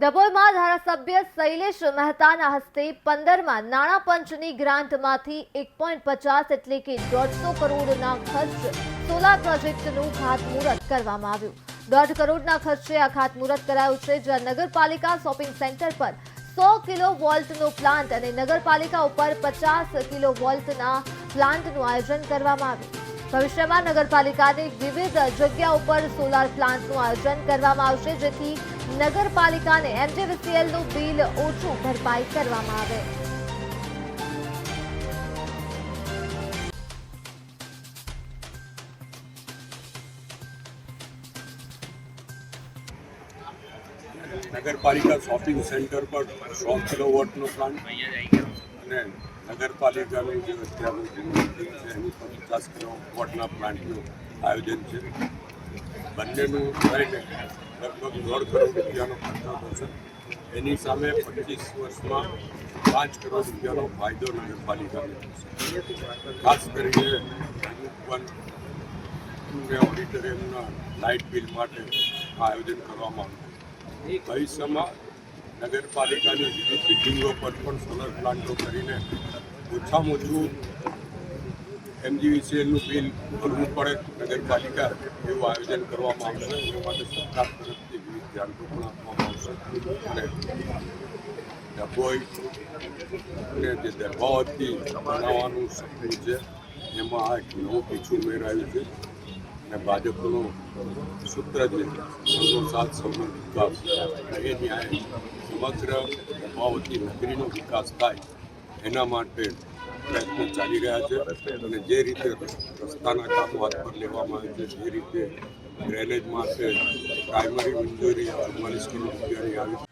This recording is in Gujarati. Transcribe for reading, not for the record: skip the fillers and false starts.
ડભોઈમાં ધારાસભ્ય શૈલેષ મહેતાના હસ્તે 15માં નાણાં પંચની ગ્રાન્ટમાંથી 1.50 એટલે કે 150 કરોડના ખર્ચ સોલાર પ્રોજેક્ટનું ખાતમુહૂર્ત કરવામાં આવ્યું। 1.5 કરોડના ખર્ચે આ ખાતમુહૂર્ત કરાયું છે, જ્યાં નગરપાલિકા શોપિંગ સેન્ટર પર 100 કિલોવોલ્ટનો પ્લાન્ટ અને નગરપાલિકા ઉપર 50 કિલોવોલ્ટના પ્લાન્ટનું આયોજન કરવામાં આવ્યું। ભવિષ્યમાં નગરપાલિકાની વિવિધ જગ્યાઓ પર સોલાર પ્લાન્ટનું આયોજન કરવામાં આવશે, જેથી નગરપાલિકાને એમજીવીસીએલનું બિલ ઓછું ભરપાઈ કરવામાં આવે। નગરપાલિકા શોપિંગ સેન્ટર પર 100 કિલોવોટનો પ્લાન્ટ અને નગરપાલિકાની જે અત્યારનું છે એની પર 50 કિલોવોટના પ્લાન્ટનું આયોજન છે। બંનેનું થઈને લગભગ 1.5 કરોડ રૂપિયાનો ખર્ચો થશે। એની સામે 25 વર્ષમાં 5 કરોડ રૂપિયાનો ફાયદો નગરપાલિકાને થશે। ખાસ કરીને ઓડિટોરિયમના લાઇટ બિલ માટે આયોજન કરવામાં આવ્યું। ભવિષ્યમાં નગરપાલિકાની વિવિધ બિલ્ડિંગો પર પણ સોલર પ્લાન્ટો કરીને ઓછામાં ઓછું એમજીવીસીએલનું બિલ ભરવું પડે નગરપાલિકા એવું આયોજન કરવામાં આવશે। એ માટે સરકાર તરફથી વિવિધ ગ્રાન્ટો પણ આપવામાં આવશે અને ડભોઈને જે દરબાવતી બનાવવાનું સપનું છે એમાં આ એક નવું પીછું ઉમેરાયું છે અને ભાજપનું સૂત્ર છે સૌનો સાથ સૌનો વિકાસ। એ ન્યાય સમગ્ર દરબાવતી નગરીનો વિકાસ થાય એના માટે પ્રયત્નો ચાલી રહ્યા છે અને જે રીતે રસ્તાના કામો હાથ પર લેવામાં આવે છે, જે રીતે ડ્રેનેજ માટે પ્રાઇમરી મંજૂરી 44 કરોડ રૂપિયાની આવી